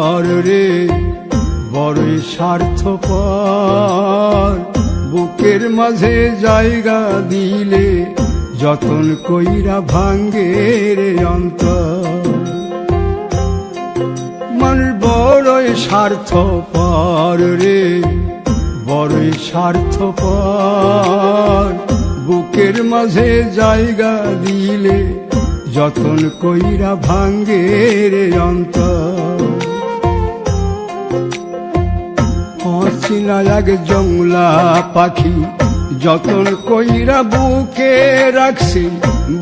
পর রে বড়ই স্বার্থপর, বুকের মাঝে জায়গা দিলে যতন কইরা ভাঙ্গে রে অন্তর। মানুষ বড়ই স্বার্থপর রে বড়ই স্বার্থপর, বুকের মাঝে জায়গা দিলে যতন কইরা ভাঙ্গে রে অন্তর। অচিনা এক জংলা পাখি যতন কইরা বুকে রাখছি,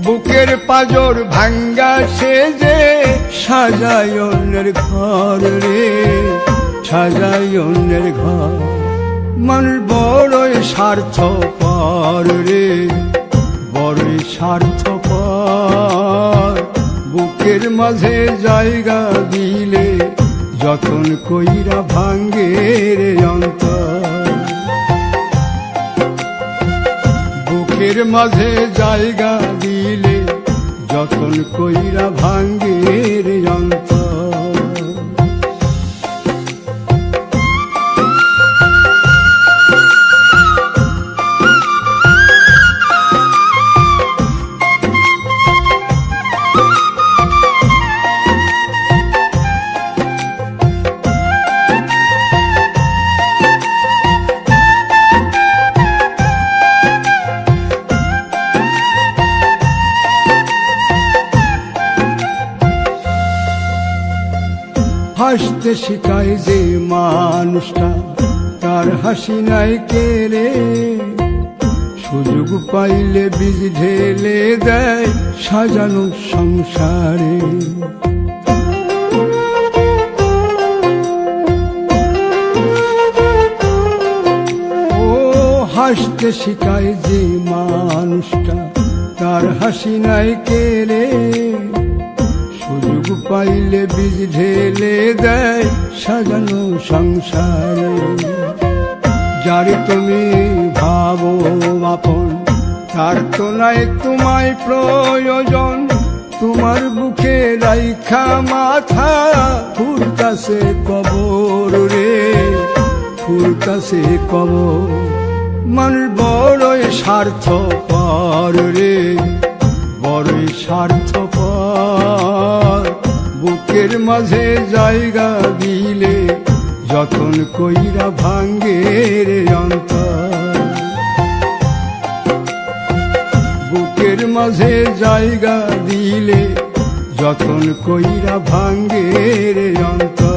বুকের পাজর ভাঙ্গা সে যে সাজায় অন্যের ঘর রে সাজায় অন্যের ঘর। মানুষ বড়ই স্বার্থপর রে বড়ই স্বার্থপর, বুকের মাঝে জায়গা দিলে যতন কইরা ভাঙ্গে রে অন্তর। বুকের মাঝে জায়গা দিলে যতন কইরা ভাঙ্গে রে অন্তর। হাসতে শিখায় যে মানুষটা তার হাসি নাই কেড়ে, সুযোগ পাইলে বীজ ঢেলে দেয় সাজানো সংসারে। ও হাসতে শিখায় যে মানুষটা তার হাসি নাই কেড়ে, সুযোগ পাইলে বীজ ঢেলে দেয় সাজানো সংসারে। যারে তুমি ভাবো আপন তার তো নাই তোমায় প্রয়োজন, তোমার বুকে রাইখা মাথা ফুরতাছে কবর রে ফুরতাছে কবর। মানুষ বড়ই স্বার্থপর রে বড়ই স্বার্থপর, বুকের মাঝে জায়গা দিলে যতন কইরা ভাঙ্গে রে অন্তর। বুকের মাঝে জায়গা দিলে যতন কইরা ভাঙ্গে রে অন্তর।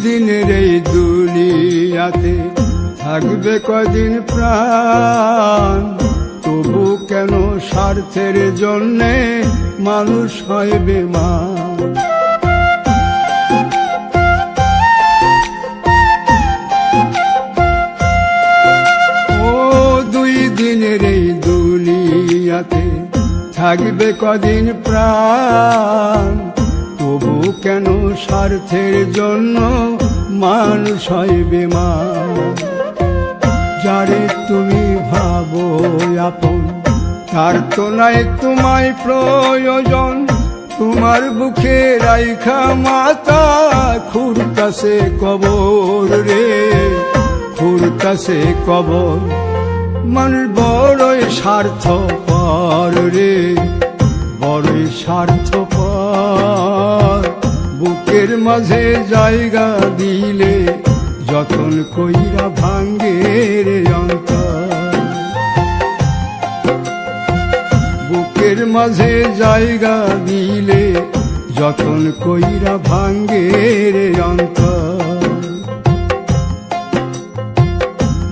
দিনের এই দুনিয়াতে থাকবে কদিন প্রাণ, তবু কেন স্বার্থের জন্যে মানুষ হয় বেমান। ও দুই দিনের এই দুনিয়াতে থাকবে কদিন প্রাণ, তবু কেন স্বার্থের জন্য মানুষ হয় বেমান। যারে তুমি ভাবো আপন তার তো নাই তোমায় প্রয়োজন, তোমার বুকে রাইখা মাথা খুরতাছে কবর রে খুরতাছে কবর। মানুষ বড়ই স্বার্থপর রে বড়ই স্বার্থপর, বুকের মাঝে জায়গা দিলে যতন কইরা ভাঙ্গে রে অন্তর। বুকের মাঝে জায়গা দিলে যতন কইরা ভাঙ্গে রে অন্তর।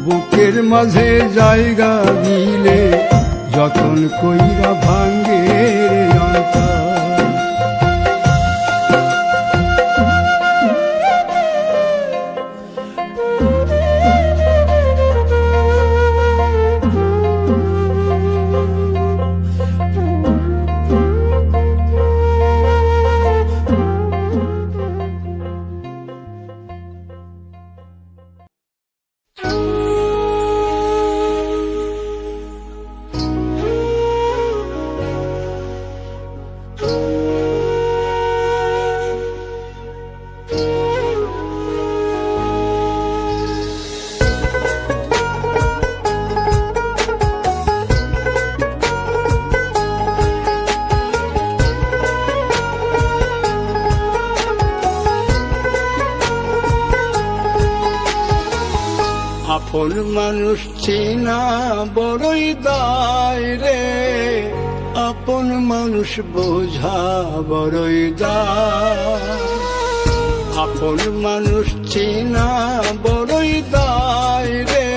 বুকের মাঝে জায়গা দিলে যতন কইরা ভাঙ্গে রে অন্তর। আপন মানুষ চেনা বড়ই দায় রে, আপন মানুষ বোঝা বড়ই দায়। আপন মানুষ চেনা বড়ই দায় রে,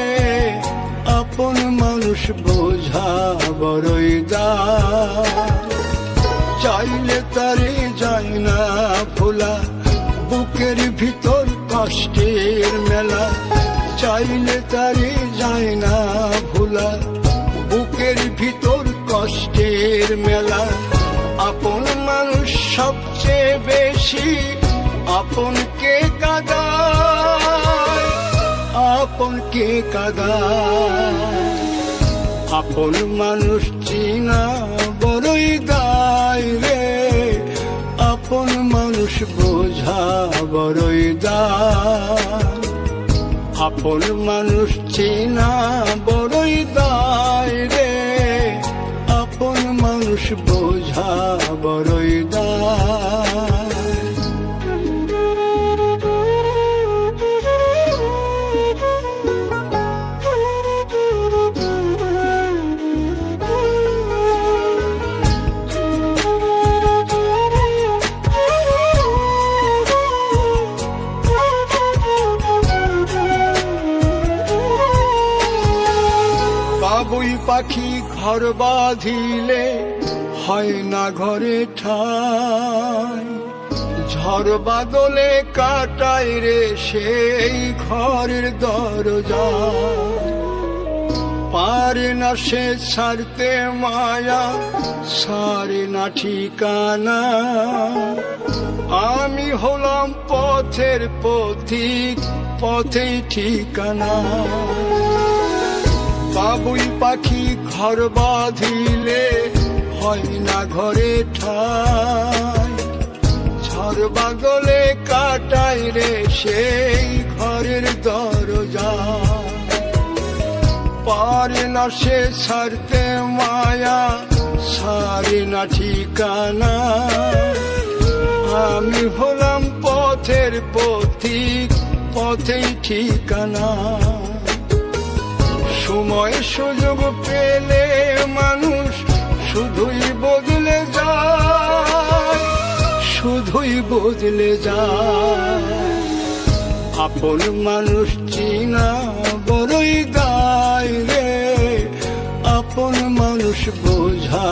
আপন মানুষ বোঝা বড়ই দায়। চাইলে তারে যায় না ভোলা, বুকের ভিতর কষ্টের মেলা। চাইলে তারে যায় না ভোলা, বুকের ভিতর কষ্টের মেলা। আপন মানুষ সবচেয়ে বেশি আপনকে কাঁদায়, আপনকে কাঁদায়। আপন মানুষ চিনা বড়ই দায় রে, আপন মানুষ বোঝা বড়ই দায়। আপন মানুষ চেনা বড়ই দায় রে, আপন মানুষ বোঝা বড়ই দায়। বাবুই পাখি ঘর বাঁধিলে হয় না ঘরে ঠাই, ঝড় বাদলে কাটায় রে সেই ঘরের দরজা। পারে না সে ছাড়তে মায়া, সারে না ঠিকানা। আমি হলাম পথের পথিক, পথেই ঠিকানা। বাবুই পাখি ঘর বাঁধিলে হয় না ঘরে ঠাই, ঝড় বাদলে কাটায় রে সেই ঘরের দরজা। পারে না সে ছাড়তে মায়া, সারে না ঠিকানা। আমি হলাম পথের পথিক, পথেই ঠিকানা। সময় সুযোগ পেলে মানুষ শুধুই বদলে যায়, শুধুই বদলে যায়। আপন মানুষ চিনা বড়ই দায় রে, আপন মানুষ বোঝা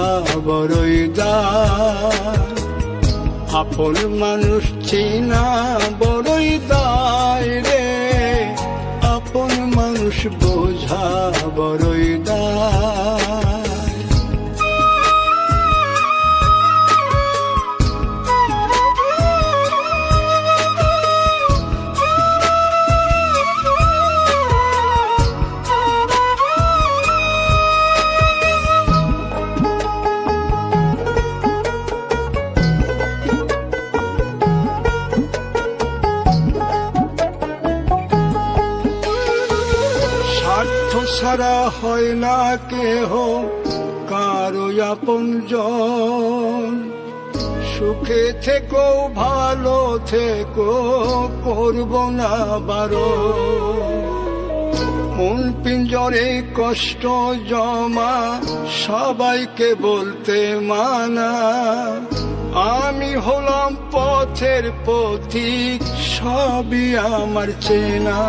বড়ই দায়। আপন মানুষ চিনা বড়ই দায় রে, আপন মানুষ বোঝা বড়ই দায়। ছাড়া হয় না কেহ কারো আপনজন, সুখে থেকো ভালো থেকো করব না বারণ। মন পিঞ্জরে কষ্ট জমা সবাইকে বলতে মানা। আমি হলাম পথের পথিক, সবই আমার চেনা।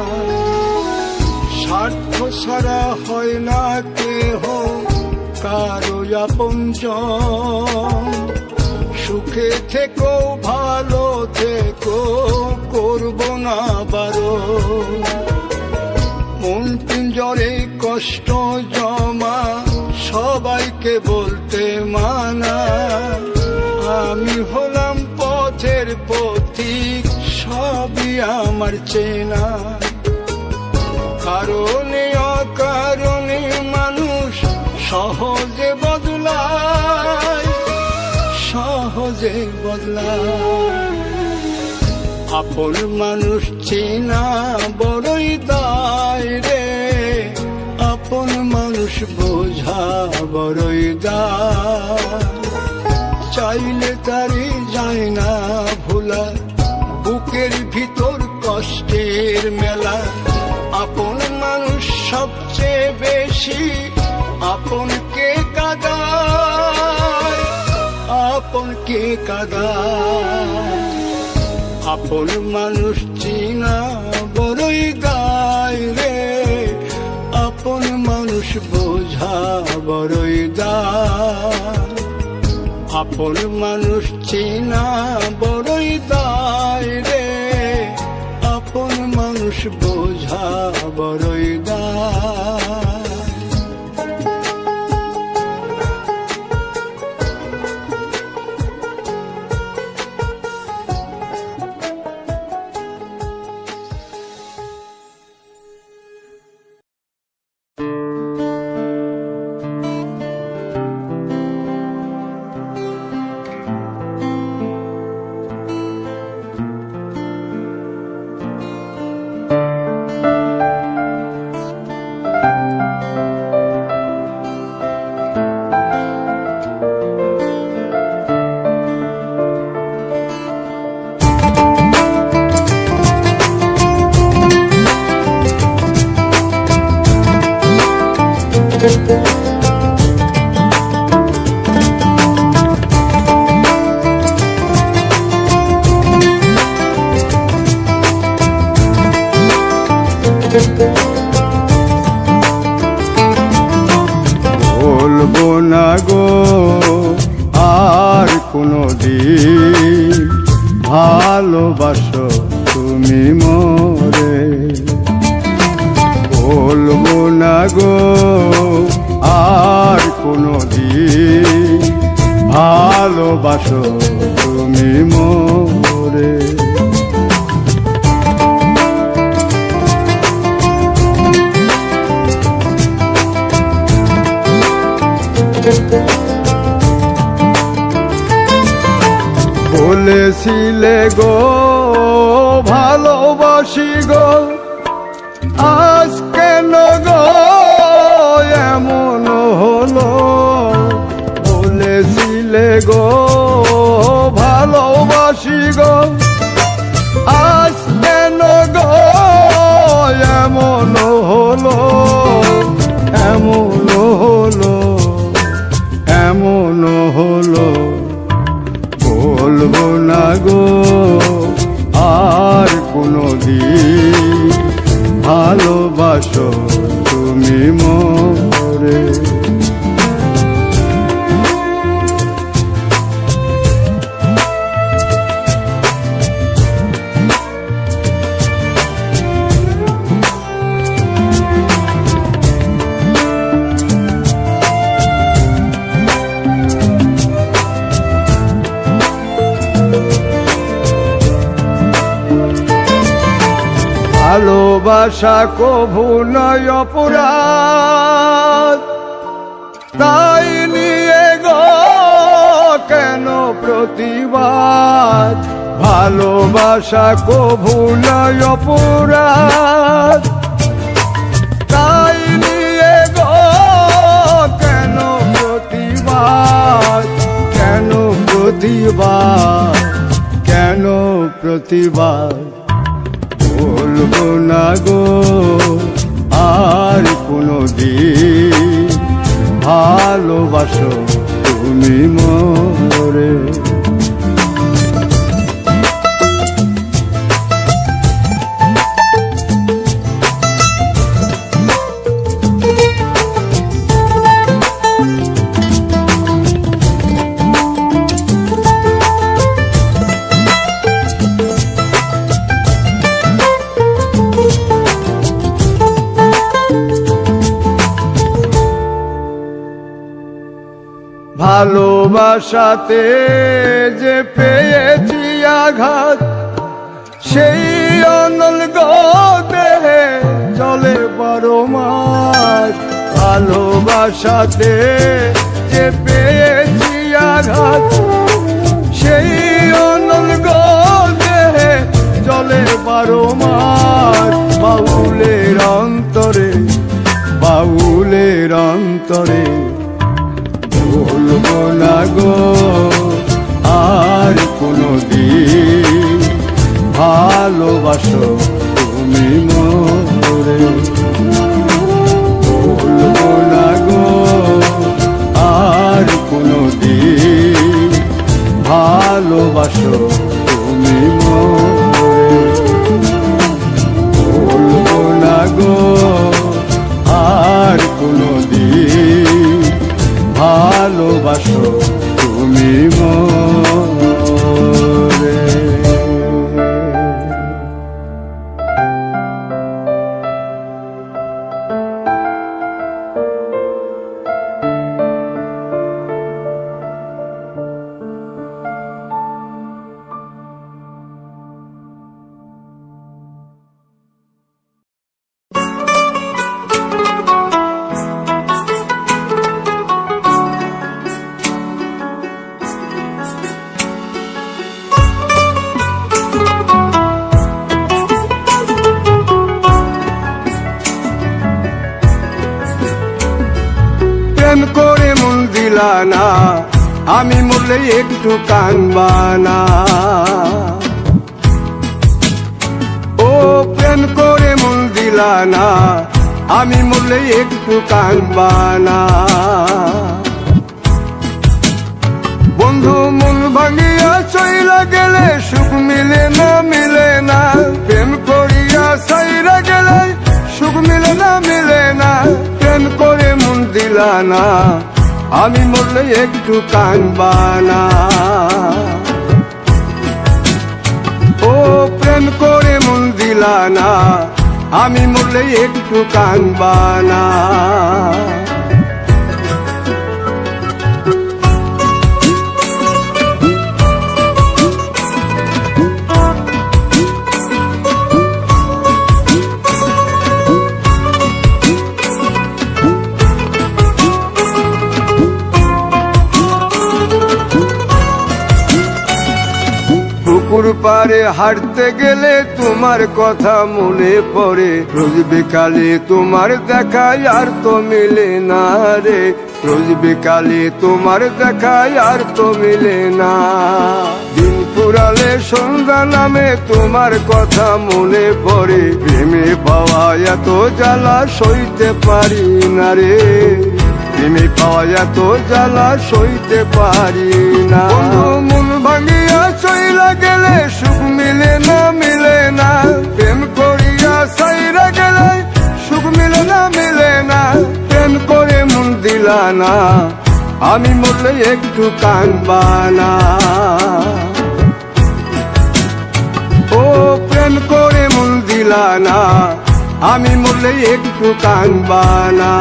স্বার্থ ছাড়া হয় না কেহ কারো আপনজন, সুখে থেকো ভালো থেকো করব না বারণ। মন পিঞ্জরে কষ্ট জমা সবাইকে বলতে মানা। আমি হলাম পথের পথিক, সবই আমার চেনা। কারণে অকারণে মানুষ সহজে বদলায়, সহজে বদলায়। আপন মানুষ চেনা বড়ই দায় রে, আপন মানুষ বোঝা বড়ই দায়। চাইলে তারে যায় না ভোলা, বুকের ভিতর কষ্টের মেলা। আপন মানুষ সবচেয়ে বেশি আপনকে কাঁদায়, আপনকে কাঁদায়। আপন মানুষ চিনা বড়ই দায় রে, আপন মানুষ বোঝা বড়ই দায়। আপন মানুষ চিনা বড়ই দায় রে, আপন মানুষ বোঝা বড়ই দায়। বলবো না গো আর কোনদিন ভালোবাসো তুমি মোরে। বলবো না গো আর কোনদিন ভালোবাসো তুমি মোরে। বলেছিলে গো ভালোবাসি গো, আজ কেন গো এমন হলো। বলেছিলে গো ভালোবাসি গো, আজ কেন গো এমন হলো, এমন হলো, এমন হলো। বলবো না গো আর কোনদিন ভালোবাসো তুমি মোরে। ভালোবাসা কভু নয় অপরাধ, তাই নিয়ে গো কেন প্রতিবাদ। ভালোবাসা কভু নয় অপরাধ, তাই নিয়ে গো কেন প্রতিবাদ, কেন প্রতিবাদ, কেন প্রতিবাদ। বলবো না গো আর কোনদিন ভালোবাসো তুমি মোরে। ভালোবাসাতে যে পেয়েছি আঘাত, সেই অনল গো দেহে চলে 12 মাস। ভালোবাসাতে যে পেয়েছি আঘাত, সেই অনল গো দেহে চলে 12 মাস। বাউলের অন্তরে, বাউলের অন্তরে। বলবো না গো আর কোনদিন ভালোবাসো তুমি মোরে। ভালোবাসো তুমি মোরে, বলবো না গো আর কোনদিন ভালোবাসো তুমি মোরে। প্রেম করে মন দিলা না, আমি মরলে একটু কানবা না। ও প্রেম করে মন দিলা না, আমি মরলে একটু কানবা না। বন্ধু মন ভাঙিয়া চইলা গেলে সুখ মিলে না, মিলে না। প্রেম করিয়া সাইরা গেলে সুখ মিলে না, মিলে না। প্রেম করে মন দিলা না, আমি মরলে একটু কানবা না। ও প্রেম করে মন দিলা না, আমি মরলে একটু কানবা না। পুকুর পাড়ে হাঁটতে গেলে তোমার কথা মনে পড়ে, রোজ বিকালে তোমার দেখায় আর তো মিলে না রে। রোজ বিকালে তোমার দেখায় আর তো মিলে না। দিন ফুরালে সন্ধ্যা নামে তোমার কথা মনে পড়ে, প্রেমে পাওয়া এত জ্বালা সইতে পারি না রে। প্রেমে পাওয়া এত জ্বালা সইতে পারি না। মন ভাঙিয়া চইলা গেলে সুখ মিলে না, মিলে না। প্রেম করিয়া সাইরা গেলে সুখ মিলে না, মিলে না। প্রেম করে মন দিলা না, আমি মরলে একটু কানবা না। ও প্রেম করে মন দিলা না, আমি মরলে একটু কানবা না।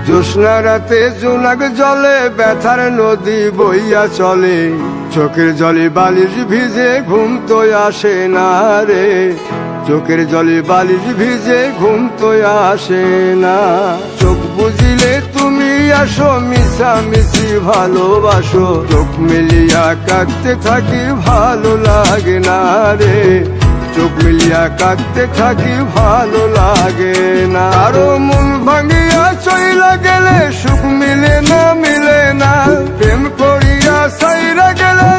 জ্যোৎস্না রাতে জোনাক জলে ব্যথার নদী বইয়া চলে, চোখের জলে বালিশ ভিজে ঘুম তো আসে না রে। চোখের জলে বালিশ ভিজে ঘুম তো আসে না। চোখ বুঝিলে তুমি আসো, মিশামিশি ভালোবাসো। চোখ মিলিয়া কাঁদতে থাকি ভালো লাগে না রে। চোখ মিলিয়া কাঁদতে থাকি ভালো লাগে না। আরো মন ভাঙিয়া চইলা গেলে সুখ মিলে না, মিলে না। প্রেম করিয়া সাইরা গেলে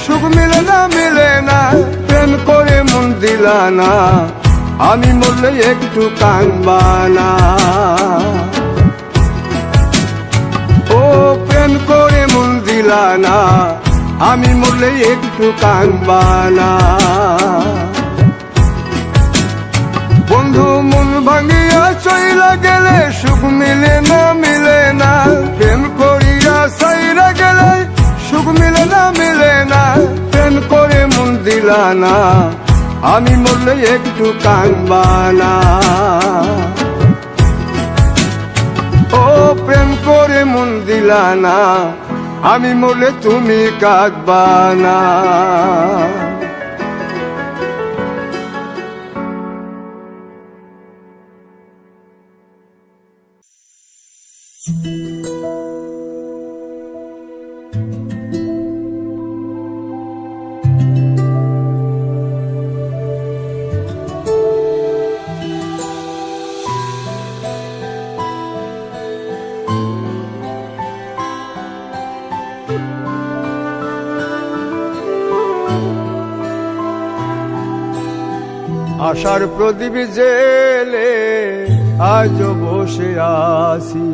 সুখ মিলে না, মিলে না। প্রেম করে মন দিলা না, আমি মরলে একটু কানবা না। ও প্রেম করে মন দিলা না, আমি মরলে একটু কানবা না। বন্ধু মন ভাঙিয়া চইলা গেলে সুখ মিলে না, মিলে না। প্রেম করিয়া সাইরা গেলে সুখ মিলে না, মিলে না। প্রেম করে মন দিলা না, আমি মরলে একটু কানবা না। ও প্রেম করে মন দিলা না, আমি মরলে তুমি কাঁদবা না। আশার প্রদীপ জেলে আজ বসে আছি,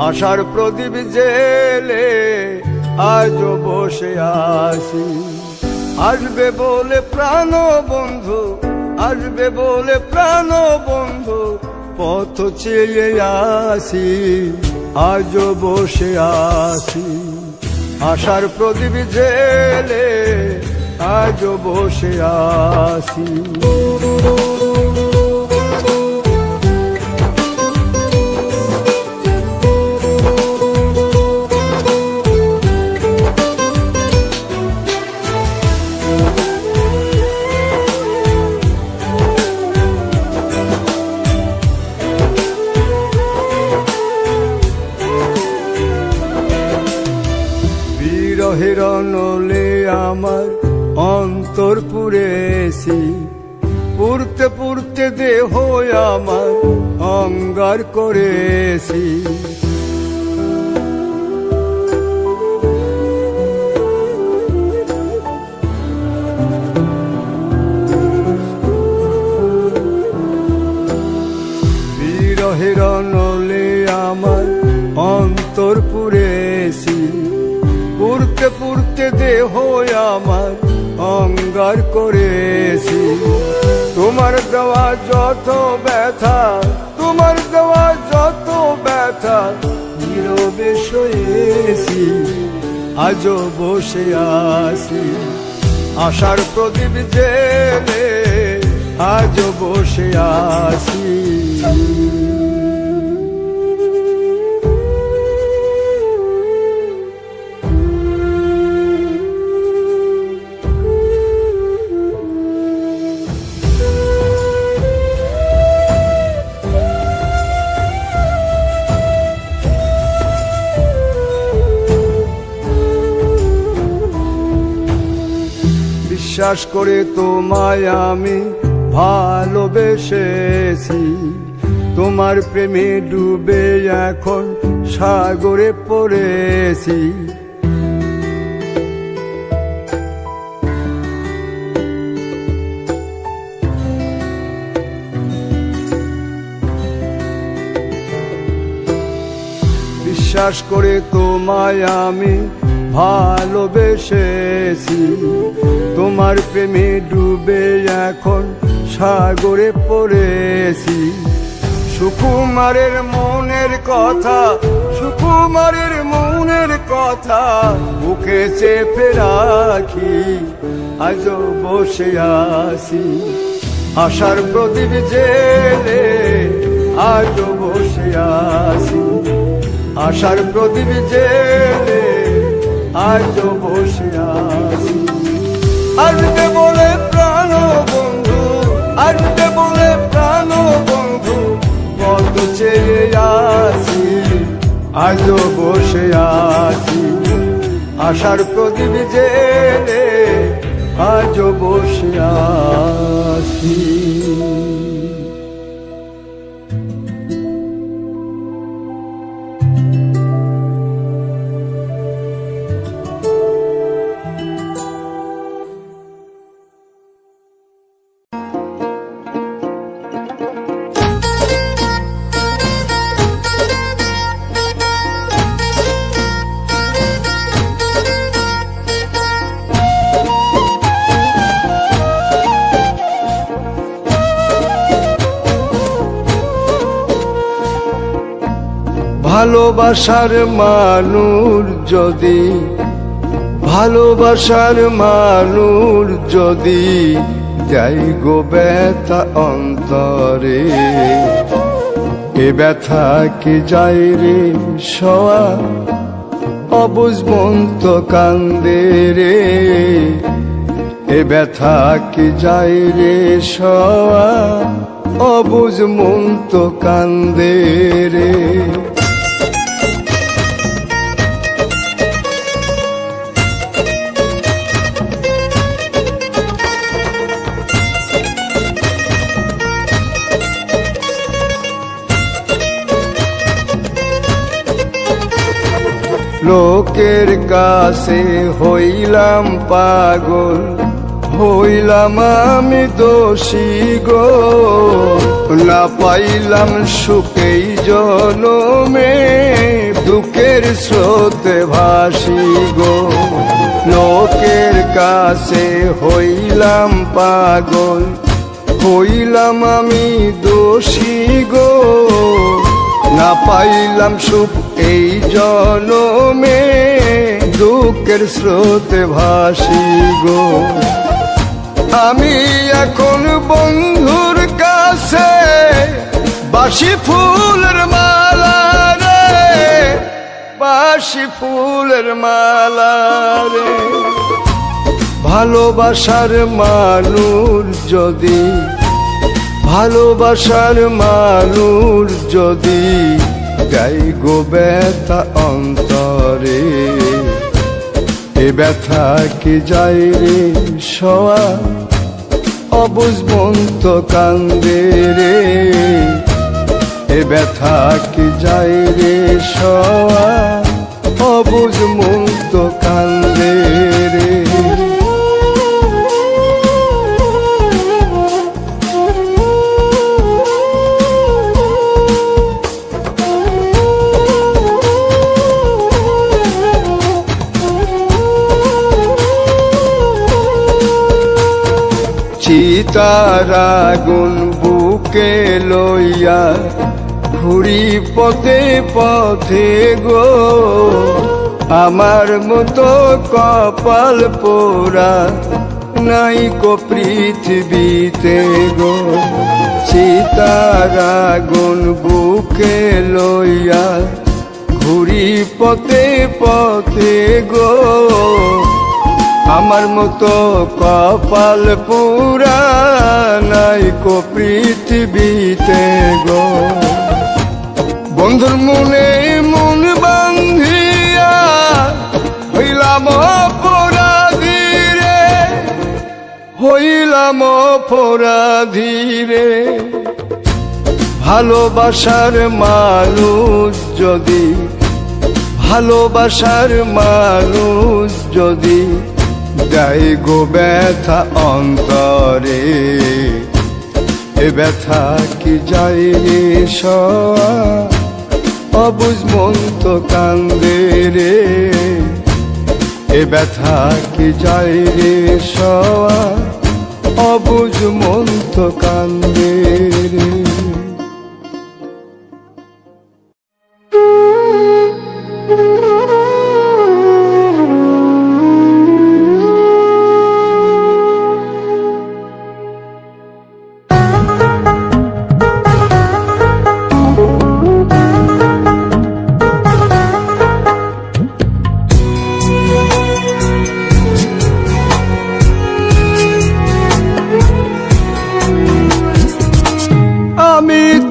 আশার প্রদীপ জেলে আজ বসে আছি। আসবে বলে প্রাণ বন্ধু, আসবে বলে প্রাণ বন্ধু, পথ চেয়ে আসি, আজ বসে আছি। আশার প্রদীপ জেলে আজ বসে আছি। বিরহের নলে আমার অন্তর পুড়েছি, পুড়তে পুড়তে দেহ আমার অঙ্গার করেছি। বিরহের নলে আমার অন্তর পুড়েছি, পুড়তে পুড়তে দেহ আমার অঙ্গার করেছি। তোমার দেওয়া যত ব্যথা, তোমার দেওয়া যত ব্যথা, নীরবে সয়েছি, আজও বসে আছি। আশার প্রদীপ জেলে আজও বসে আছি। বিশ্বাস করে তোমায় আমি ভালোবেসেছি, তোমার প্রেমে ডুবে এখন সাগরে পড়েছি। বিশ্বাস করে তোমায় আমি ভালোবেসেছি, তোমার প্রেমে ডুবে এখন সাগরে পড়েছি। সুকুমারের মনের কথা, সুকুমারের মনের কথা বুকে চেপে রাখি, আজও বসে আছি। আশার প্রদীপ জেলে আজও বসে আছি, আশার প্রদীপ জেলে আজও বসে আছি। আসবে বলে প্রাণ বন্ধু, আসবে বলে প্রাণ বন্ধু, পথ চেয়ে আছি, আজও বসে আছি। আশার প্রদীপ জেলে আজও বসে আছি। ভালোবাসার মানুষ যদি, ভালোবাসার মানুষ যদি যাই গো ব্যথা অন্তরে, এ ব্যথা কি যায় রে সওয়া, অবুঝ মন তো কান্দে রে। এ ব্যথা কি যায় রে সওয়া, অবুঝ মন তো কান্দে রে। লোকের কাছে হইলাম পাগল, হইলাম আমি দোষী গো, না পাইলাম সুখেই জনমে, দুঃখের স্রোতে ভাসি গো। লোকের কাছে হইলাম পাগল, হইলাম আমি দোষী গো, না পাইলাম সুখ এই জনমে, দুঃখের স্রোতে ভাসি গো। আমি এখন বন্ধুর কাছে বাসি ফুলের মালা রে, বাসি ফুলের মালা রে। ভালোবাসার মানুষ যদি, ভালোবাসার মানুষ যদি দেয় গো ব্যথা অন্তরে, এ ব্যথা কি যায় রে সওয়া, অবুঝ মন তো কান্দে রে। এ ব্যথা কি যায় রে সওয়া, অবুঝ মন তো কান্দে রে। চিতার আগুন বুকে লইয়া ঘুরি পথে পথে গো, আমার মতো কপাল পোড়া নাই কো পৃথিবীতে গো। চিতার আগুন বুকে লইয়া ঘুরি পথে পথে গো, আমার মতো কপাল পুরা নাই কো পৃথিবীতে গো। বন্ধুর মনে মন বান্ধিয়া হইলাম অপরাধী রে, হইলাম অপরাধী রে। ভালোবাসার মানুষ যদি, ভালোবাসার মানুষ যদি দেয় গো ব্যথা অন্তরে, এ ব্যথা কি যায় রে সওয়া, অবুঝ মন তো কান্দে রে। এ ব্যথা কি যায় রে সওয়া, অবুঝ মন তো কান্দে রে।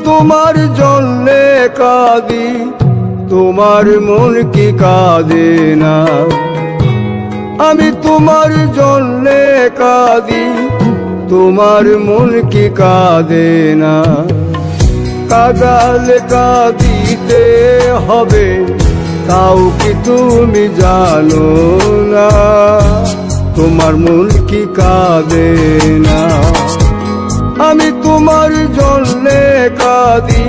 তোমার জন্যে কাঁদি, তোমার মন কি কাঁদে না। আমি তোমার জন্যে কাঁদি, তোমার মন কি কাঁদে না। কাঁদালে কাঁদিতে হবে, তাও কি তুমি জানো না, তোমার মন কি কাঁদে না। আমি তোমার জন্যে কাঁদি,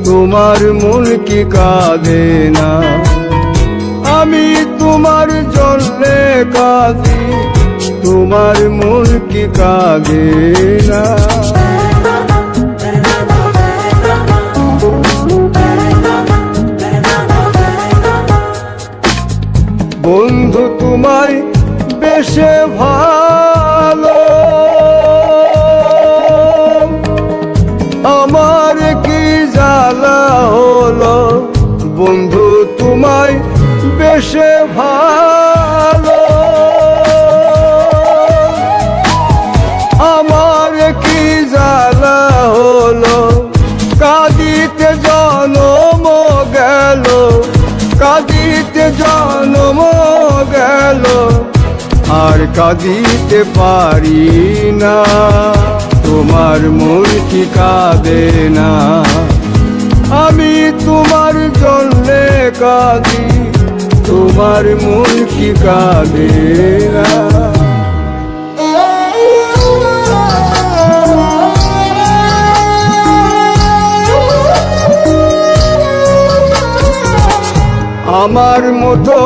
তোমার মন কি কাঁদে না। আমি তোমার জন্যে কাঁদি, তোমার মন কি কাঁদে না। বন্ধু তোমায় বেশে ভালো, আমার কি জ্বালা হলো। বন্ধু তোমায় বেশে ভালো, আমার কি জ্বালা হলো। কাঁদিতে জনম গেল, কাঁদিতে জনম গেল, আর কাঁদিতে পারি না। তোমার মন কি কাঁদে না। আমি তোমার জন্যে কাঁদি, তোমার মন কি কাঁদে না। আমার মতো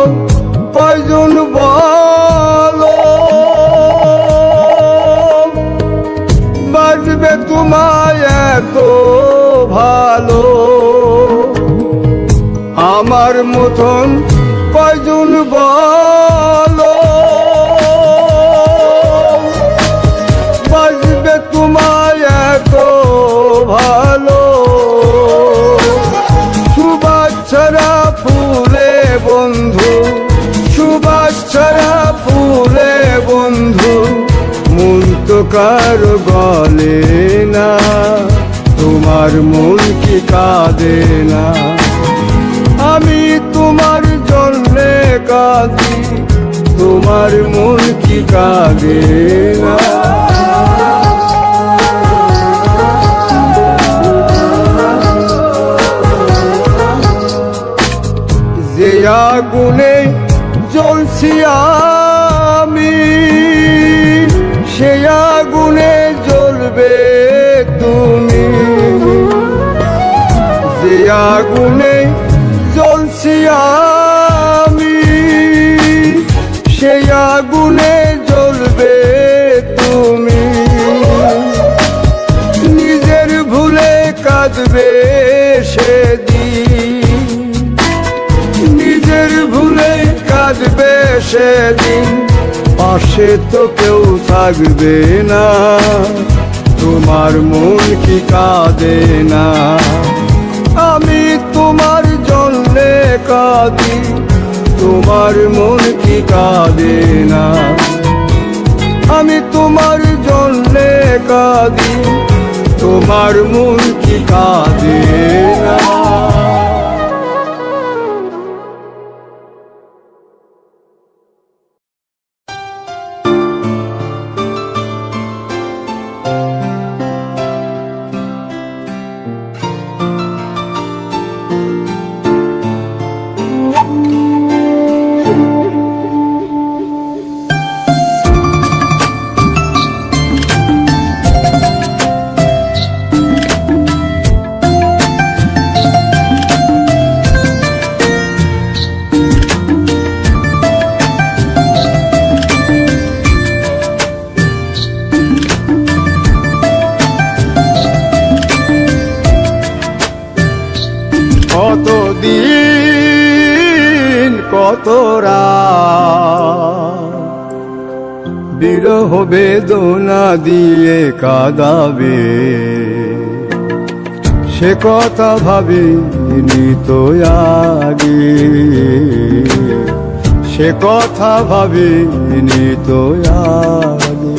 কয়জন বলো বাজবে তোমায় এত ভালো, আমার মতন কয়জন বলো বাজবে তোমায় এত ভালো। সুবাচ্ছারা ফুলে বন্ধু, সুবাচ্ছারা ফুলে বন্ধু, মন তো কারো গলে না, তোমার মন কি কাঁদে না? আমি তোমার জন্যে কাঁদি, তোমার মন কি কাঁদে না? যে আগুনে জ্বলছি আমি, সে আগুনে জ্বলবে তুমি। যে আগুনে জ্বলছি আমি, সে আগুনে জ্বলবে তুমি। নিজের ভুলে কাঁদবে সেদিন, নিজের ভুলে কাঁদবে সেদিন, পাশে তো কেউ থাকবে না, তোমার মন কি কাঁদে না? আমি তোমার জন্যে কাঁদি, তোমার মন কি কাঁদে না? আমি তোমার জন্যে কাঁদি, তোমার মন কি কাঁদে না? কতদিন কত রাত বিরহ বেদনা দিয়ে কাঁদাবে, সে কথা ভাবিনি তো আগে, সে কথা ভাবিনি তো আগে।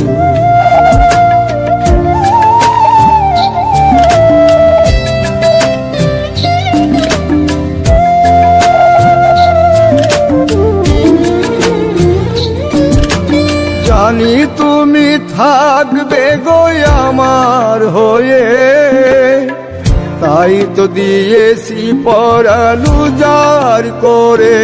জানি তুমি থাকবে গো আমার হয়ে, তাই তো দিয়েছি পরাণ উজাড় করে।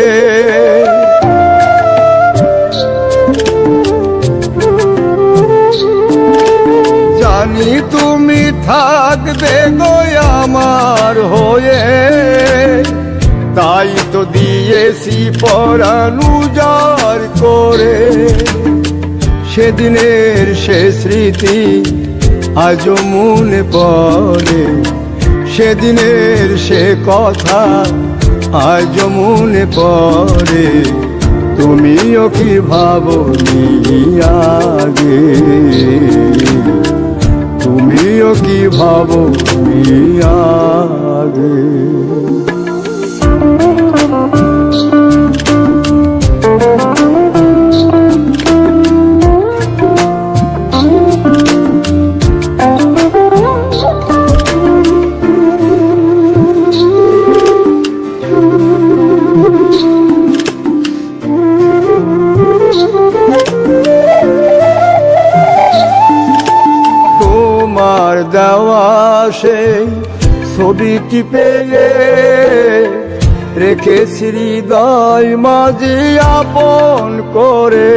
জানি তুমি থাকবে গো আমার হয়ে, তাই তো দিয়েছি পরাণ উজাড় করে। সেদিনের সে স্মৃতি আজও মনে পড়ে, সেদিনের সে কথা আজও মনে পড়ে। তুমিও কি ভাবনি আগে, তুমিও কি ভাবনি আগে? তোমার দেওয়া সেই ছবিটি পেয়ে রেখেছি হৃদয় মাঝে আপন করে।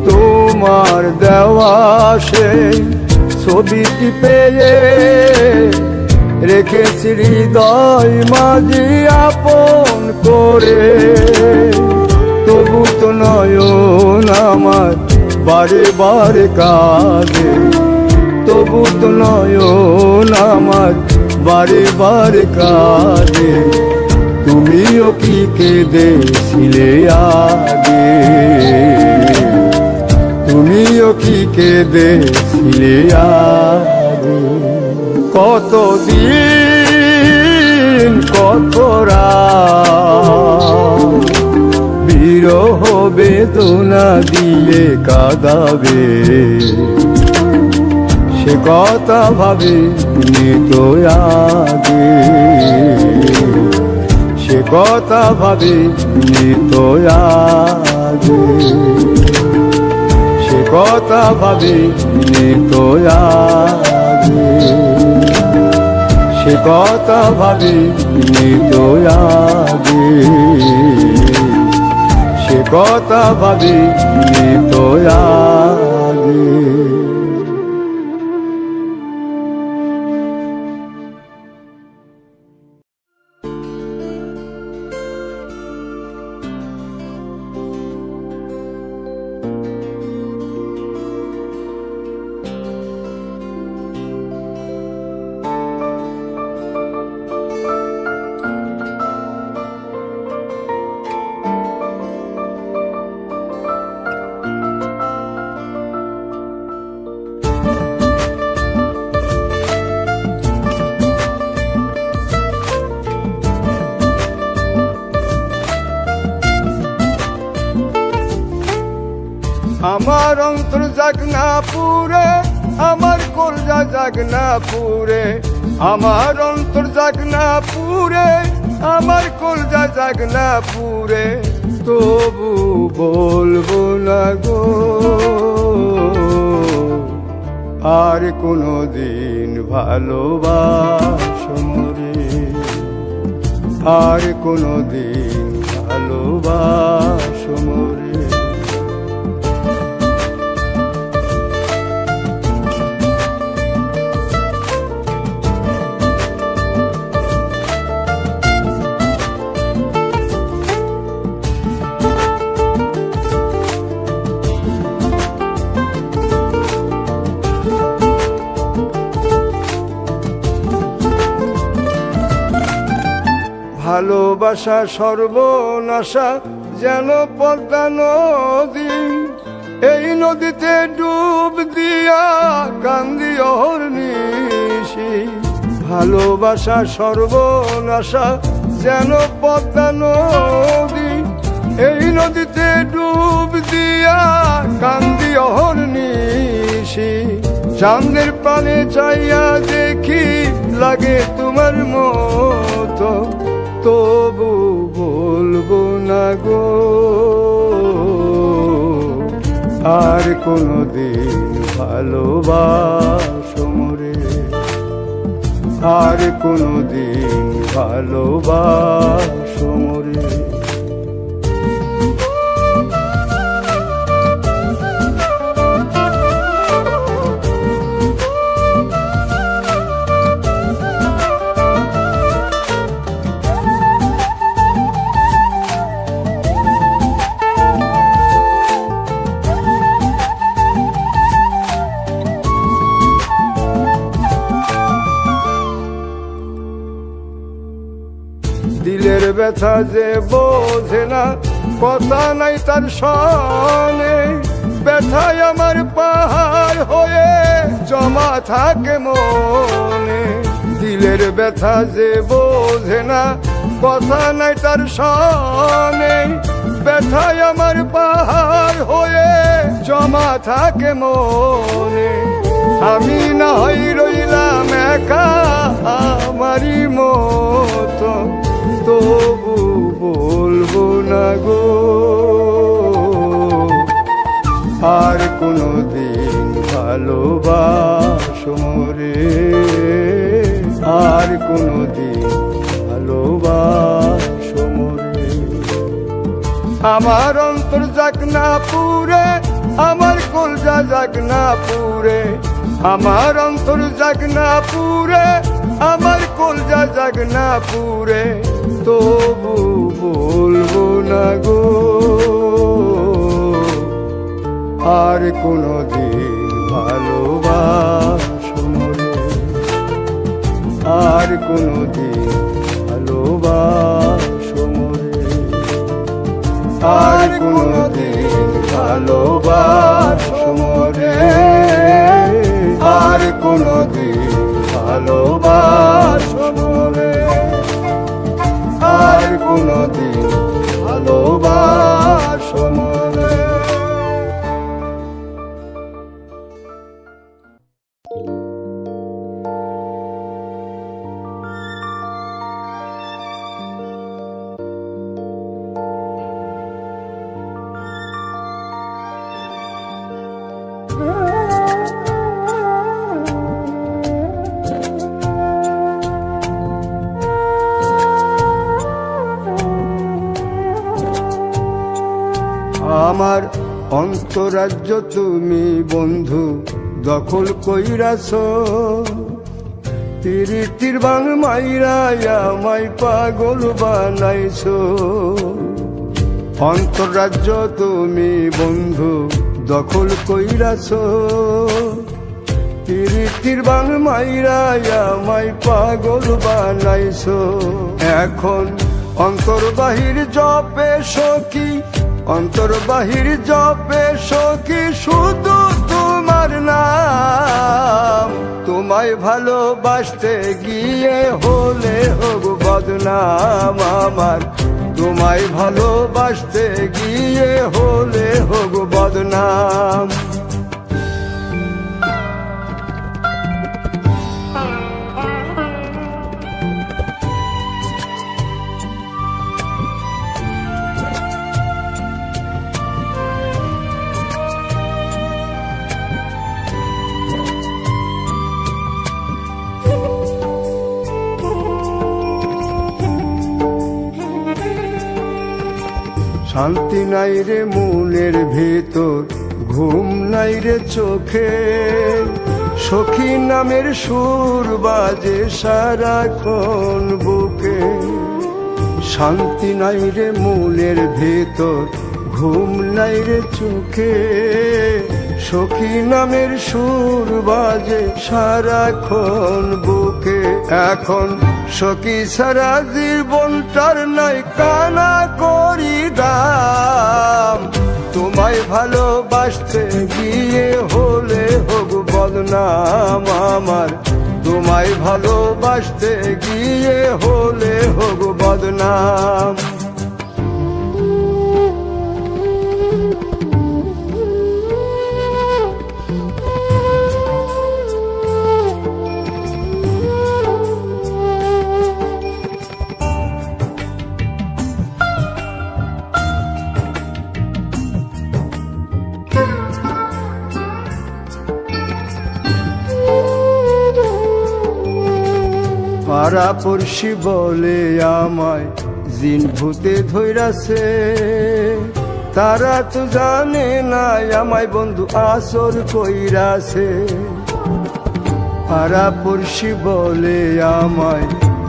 তোমার দেওয়া সেই ছবিটি পেয়ে রেখেছি হৃদয় মাঝি আপন করে। তবু তো নয়ন আমার বারে বারে কাঁদে, তবু তো নয়ন আমার বারে বারে কাঁদে। তুমিও কি কেঁদেছিলে আগে, তুমিও কি কেঁদেছিলে আগে। কতদিন কত রাত বিরহ বেদনা দিয়ে কাঁদাবে, সে কথা ভাবিনি তো আগে, সে কথা ভাবিনি তো আগে, সে কথা ভাবিনি তো আগে, সে কথা ভাবিনি তো আগে, সে কথা ভাবিনি তো আগে। আমার অন্তর জাগনা পুরে, আমার কলজা জাগনা পুরে, আমার অন্তর জাগনা পুরে, আমার কলজা জাগনা পুরে। তবু বলবো না গো আর কোনোদিন ভালোবাসো মোরে, আর কোনোদিন ভালোবাসো মোরে। ভালোবাসা সর্বনাশা যেন পদ্মা নদী, এই নদীতে ডুব দিয়া কান্দি অহর্নিশি। ভালোবাসা সর্বনাশা যেন পদ্মা নদী, এই নদীতে ডুব দিয়া কান্দি অহর্নিশি। চাঁদের পানে চাইয়া দেখি লাগে তোমার মতো, তবু বলবো না গো আর কোনোদিন ভালোবাসো মোরে, আর কোনোদিন ভালোবাসো মোরে। দিলের ব্যথা যে বোঝে না, কথা নাই তার সনে। ব্যথায় আমার পাহাড় হয়ে জমা থাকে মনে। দিলের ব্যথা যে বোঝে না, কথা নাই তার সনে। ব্যথায় আমার পাহাড় হয়ে জমা থাকে মনে। আমি না হই রইলাম একা আমারই মতো, তবু বলবো না গো আর কোনোদিন ভালোবাসো মোরে, আর কোনোদিন ভালোবাসো মোরে। আমার অন্তর জাগনা পুরে, আমার কলজা জাগনা পুরে, আমার অন্তর জাগ না পুরে, আমার কলজা জাগ না পুরে, তবু বলবো না গো আর কোনদিন ভালোবাসো মোরে, আর কোনদিন ভালোবাসো মোরে, আর কোনদিন ভালোবাসো মোরে, আর কোনদিন ভালোবাসো মোরে, আর কোনদিন ভালোবাসো মোরে। আমার অন্তরাজ্য তুমি বন্ধু দখল কইরাছ, তিরিতির বাং মাইরা আমায় পাগল বানাইছ। অন্তরাজ্য তুমি বন্ধু দখল কইরাছ, তিরিতির বাং মাইরা আমায় পাগল বানাইছ। এখন অন্তর বাহির জপে সখী, অন্তর বাহির জপে সখী শুধু তোমার নাম। তোমায় ভালোবাসতে গিয়ে হলে হোক বদনাম আমার, তোমায় ভালোবাসতে গিয়ে হলে হোক বদনাম। শান্তি নাই রে মনের ভেতর, ঘুম নাই রে চোখে, সখী নামের সুর বাজে সারাক্ষণ বুকে। শান্তি নাই রে মনের ভেতর, ঘুম নাই রে চোখে, সখী নামের সুর বাজে সারাক্ষণ বুকে। এখন সখী সারা জীবনটার নাই কানা করি দাম। তোমায় ভালোবাসতে গিয়ে হলে হোক বদনাম আমার, তোমায় ভালোবাসতে গিয়ে হলে হোক বদনাম। পাড়া পড়শি বলে আমায় জিন ভূতে ধইরাছে, তারা তো জানে না আমায় বন্ধু আসর কইরাছে। পাড়া পড়শি বলে আমায়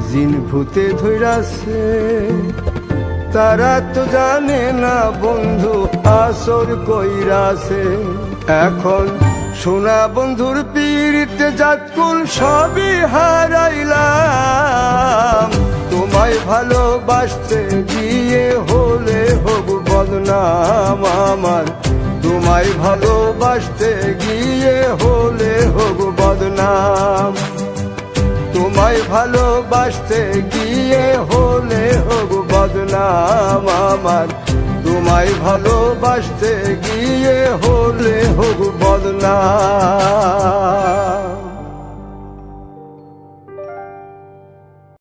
জিন ভূতে ধইরাছে, তারা তো জানে না বন্ধু আসর কইরাছে। এখন সোনা বন্ধুর পীড়িতে জাতকুল সবই হারাইলাম। তোমায় ভালোবাসতে গিয়ে হলে হোক বদনাম আমার, তোমায় ভালোবাসতে গিয়ে হলে হোক বদনাম। তোমায় ভালোবাসতে গিয়ে হলে হোক বদনাম আমার, তোমায় ভালোবাসতে গিয়ে হলে হোক বদনাম।